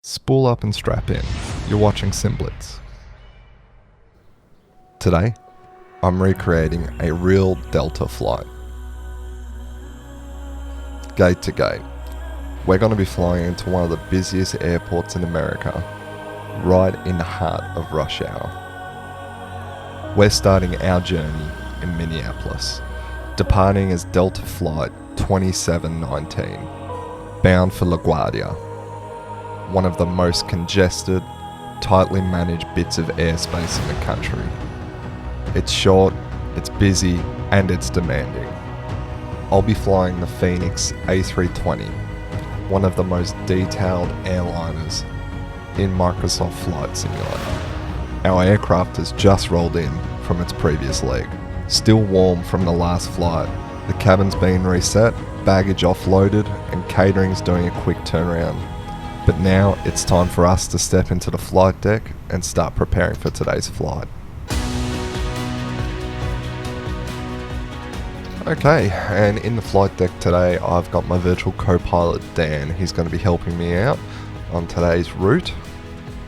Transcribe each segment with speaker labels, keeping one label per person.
Speaker 1: Spool up and strap in. You're watching Simblitz. Today, I'm recreating a real Delta flight. Gate to gate. We're going to be flying into one of the busiest airports in America, right in the heart of rush hour. We're starting our journey in Minneapolis, departing as Delta Flight 2719, bound for LaGuardia, one of the most congested, tightly managed bits of airspace in the country. It's short, it's busy, and it's demanding. I'll be flying the Fenix A320, one of the most detailed airliners in Microsoft Flight Simulator. Our aircraft has just rolled in from its previous leg. Still warm from the last flight, the cabin's been reset, baggage offloaded, and catering's doing a quick turnaround. But now it's time for us to step into the flight deck and start preparing for today's flight. Okay, and in the flight deck today I've got my virtual co-pilot Dan. He's going to be helping me out on today's route.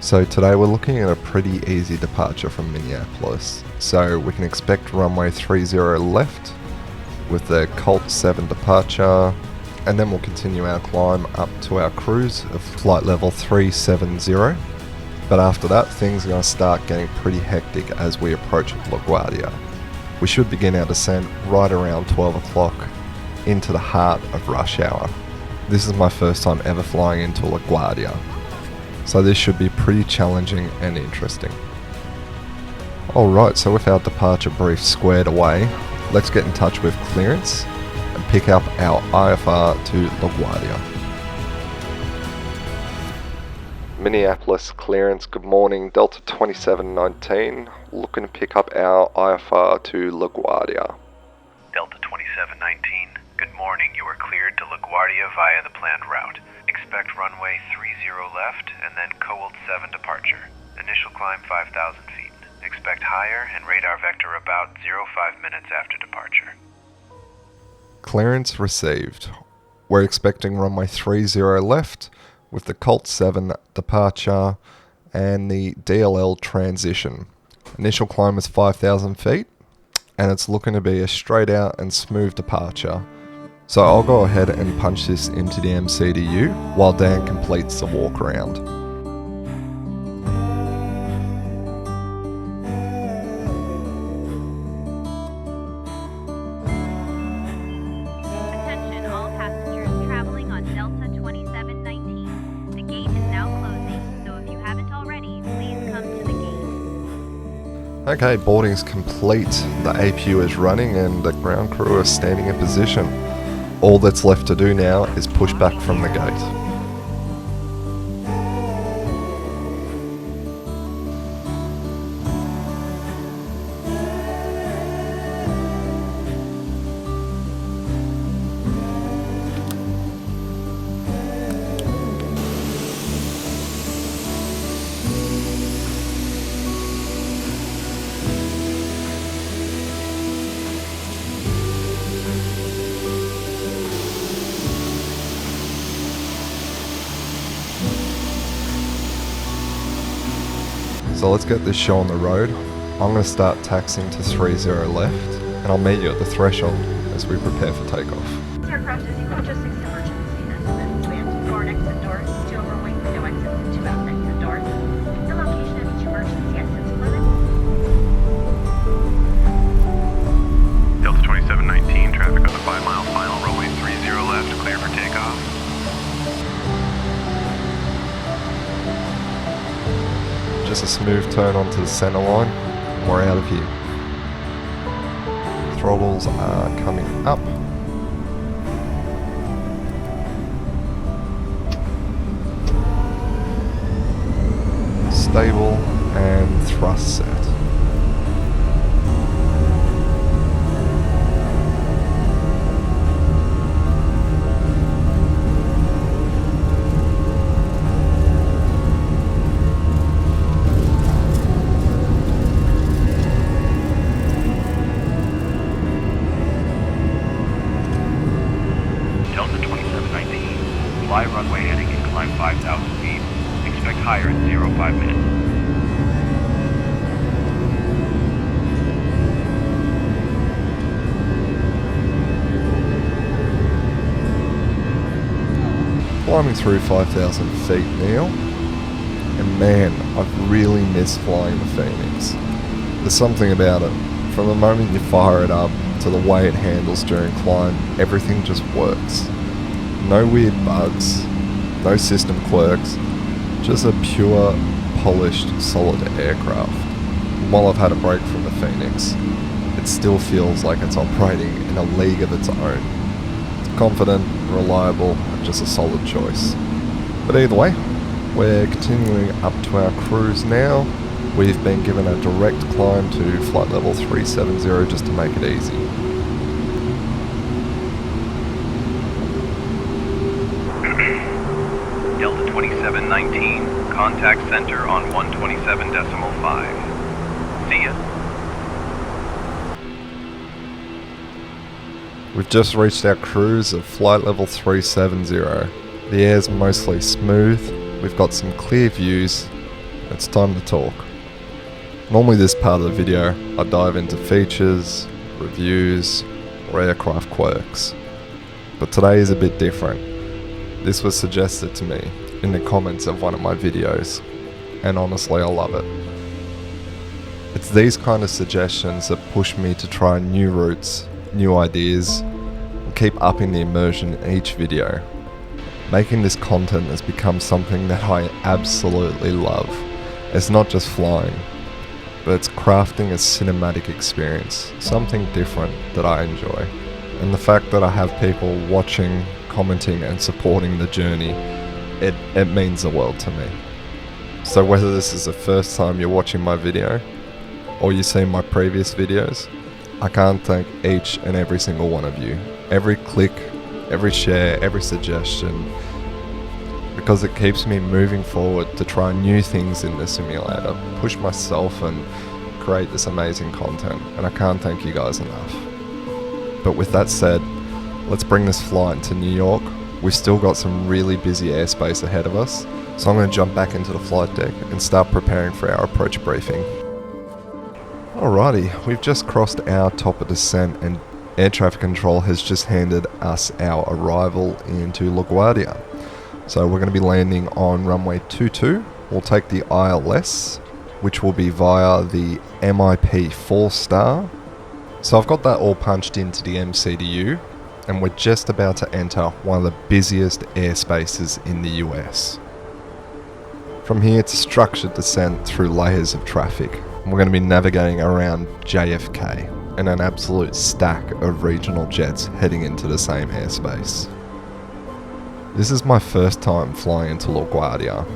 Speaker 1: So today we're looking at a pretty easy departure from Minneapolis. So we can expect runway 30 left with the COULT7 departure, and then we'll continue our climb up to our cruise of flight level 370. But after that, things are going to start getting pretty hectic as we approach LaGuardia. We should begin our descent right around 12 o'clock into the heart of rush hour. This is my first time ever flying into LaGuardia, so this should be pretty challenging and interesting. Alright, so with our departure brief squared away, let's get in touch with clearance and pick up our IFR to LaGuardia. Minneapolis clearance, good morning, Delta 2719, looking to pick up our IFR to LaGuardia.
Speaker 2: Delta 2719, good morning, you are cleared to LaGuardia via the planned route. Expect runway 30 left and then COULT7 departure. Initial climb 5,000 feet. Expect higher and radar vector about 05 minutes after departure.
Speaker 1: Clearance received. We're expecting runway 30 left with the COULT7 departure and the DLL transition. Initial climb is 5,000 feet and it's looking to be a straight out and smooth departure. So I'll go ahead and punch this into the MCDU while Dan completes the walk around.
Speaker 3: Attention all passengers traveling on Delta 2719. The gate is now closing, so if you haven't already, please come to the gate.
Speaker 1: Okay, boarding's complete. The APU is running and the ground crew are standing in position. All that's left to do now is push back from the gate. So let's get this show on the road. I'm going to start taxiing to 30 left, and I'll meet you at the threshold as we prepare for takeoff.
Speaker 4: This aircraft is Eco 6 emergency and land 4 exit doors, 2 overwing, no exits, and 2 out exit doors. The location of each emergency exit is further.
Speaker 2: Delta 2719, traffic on the 5-mile final, runway 30 left, clear for takeoff.
Speaker 1: Just a smooth turn onto the center line, and we're out of here. Throttles are coming up. Stable and thrust set.
Speaker 2: Delta 2719, fly runway heading incline 5,000 feet. higher in 05 minutes.
Speaker 1: Climbing through 5,000 feet now, and man, I've really missed flying the Fenix. There's something about it. From the moment you fire it up to the way it handles during climb, everything just works. No weird bugs, no system quirks, just a pure, polished, solid aircraft. While I've had a break from the Fenix, it still feels like it's operating in a league of its own. It's confident, reliable, and just a solid choice. But either way, we're continuing up to our cruise now. We've been given a direct climb to flight level 370 just to make it easy.
Speaker 2: Delta 2719, contact center on 127.5. See ya.
Speaker 1: We've just reached our cruise of flight level 370. The air's mostly smooth, we've got some clear views, it's time to talk. Normally this part of the video, I dive into features, reviews, or aircraft quirks. But today is a bit different. This was suggested to me in the comments of one of my videos, and honestly I love it. It's these kind of suggestions that push me to try new routes, new ideas, and keep upping the immersion in each video. Making this content has become something that I absolutely love. It's not just flying, but it's crafting a cinematic experience, something different that I enjoy. And the fact that I have people watching, commenting and supporting the journey, it means the world to me. So whether this is the first time you're watching my video, or you've seen my previous videos, I can't thank each and every single one of you. Every click, every share, every suggestion, because it keeps me moving forward to try new things in the simulator, push myself and create this amazing content, and I can't thank you guys enough. But with that said, let's bring this flight to New York. We've still got some really busy airspace ahead of us, so I'm going to jump back into the flight deck and start preparing for our approach briefing. Alrighty, we've just crossed our top of descent and air traffic control has just handed us our arrival into LaGuardia. So we're going to be landing on runway 22. We'll take the ILS, which will be via the MIP 4-star. So I've got that all punched into the MCDU, and we're just about to enter one of the busiest airspaces in the US. From here, it's a structured descent through layers of traffic. We're going to be navigating around JFK and an absolute stack of regional jets heading into the same airspace. This is my first time flying into LaGuardia,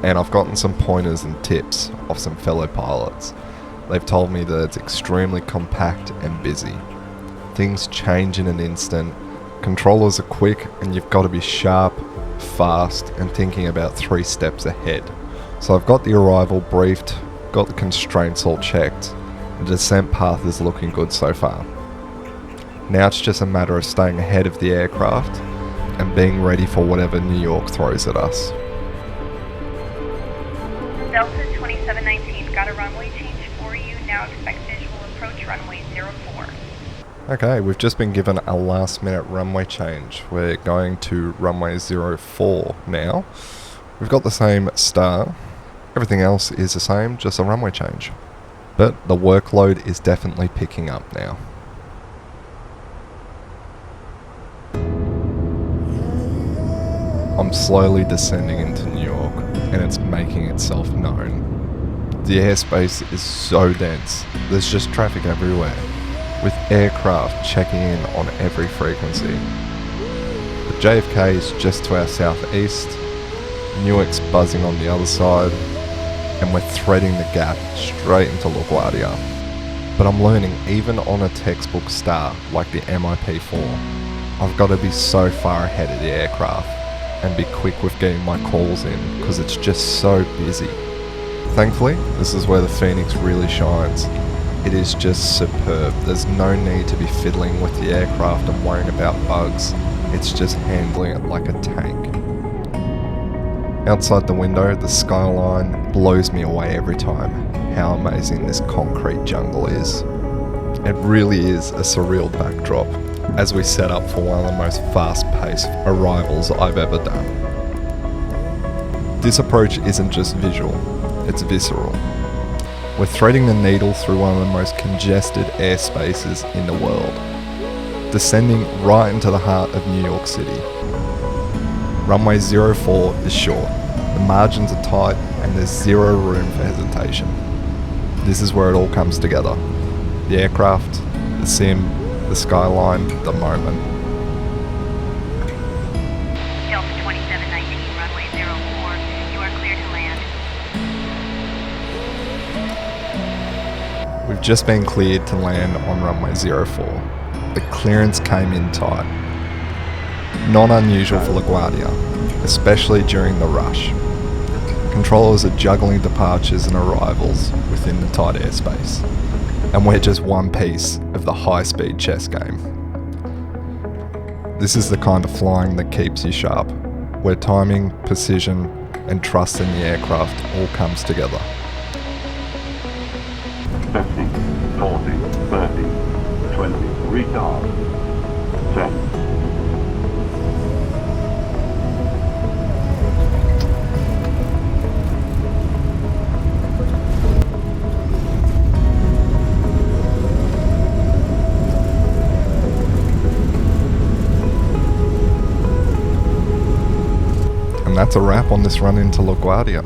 Speaker 1: and I've gotten some pointers and tips off some fellow pilots. They've told me that it's extremely compact and busy. Things change in an instant, controllers are quick, and you've got to be sharp, fast, and thinking about 3 steps ahead. So I've got the arrival briefed, got the constraints all checked, the descent path is looking good so far. Now it's just a matter of staying ahead of the aircraft and being ready for whatever New York throws at us.
Speaker 4: Delta 2719, got a runway change for you. Now expect visual approach runway 04.
Speaker 1: Okay, we've just been given a last minute runway change. We're going to runway 04 now. We've got the same star. Everything else is the same, just a runway change. But the workload is definitely picking up now. I'm slowly descending into New York, and it's making itself known. The airspace is so dense, there's just traffic everywhere, with aircraft checking in on every frequency. The JFK is just to our southeast, Newark's buzzing on the other side, and we're threading the gap straight into LaGuardia. But I'm learning, even on a textbook star like the MIP-4, I've got to be so far ahead of the aircraft and be quick with getting my calls in because it's just so busy. Thankfully, this is where the Fenix really shines. It is just superb. There's no need to be fiddling with the aircraft and worrying about bugs. It's just handling it like a tank. Outside the window, the skyline blows me away every time. How amazing this concrete jungle is. It really is a surreal backdrop as we set up for one of the most fast-paced arrivals I've ever done. This approach isn't just visual, it's visceral. We're threading the needle through one of the most congested airspaces in the world, descending right into the heart of New York City. Runway 04 is short, the margins are tight, and there's zero room for hesitation. This is where it all comes together. The aircraft, the sim, the skyline, the moment.
Speaker 3: Delta 2719, runway 04, you are clear to land.
Speaker 1: We've just been cleared to land on runway 04. The clearance came in tight. Not unusual for LaGuardia, especially during the rush. Controllers are juggling departures and arrivals within the tight airspace, and we're just one piece of the high-speed chess game. This is the kind of flying that keeps you sharp, where timing, precision, and trust in the aircraft all comes together.
Speaker 5: 50, 40, 30, 20, retard, 10.
Speaker 1: And that's a wrap on this run into LaGuardia.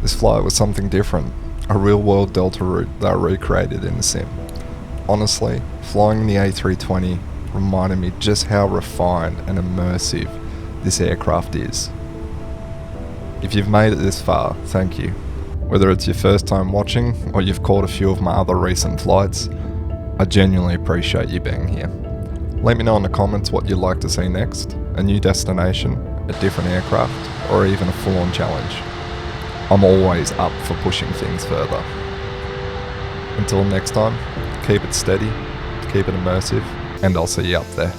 Speaker 1: This flight was something different, a real-world Delta route that I recreated in the sim. Honestly, flying the A320 reminded me just how refined and immersive this aircraft is. If you've made it this far, thank you. Whether it's your first time watching or you've caught a few of my other recent flights, I genuinely appreciate you being here. Let me know in the comments what you'd like to see next, a new destination, a different aircraft, or even a full-on challenge. I'm always up for pushing things further. Until next time, keep it steady, keep it immersive, and I'll see you up there.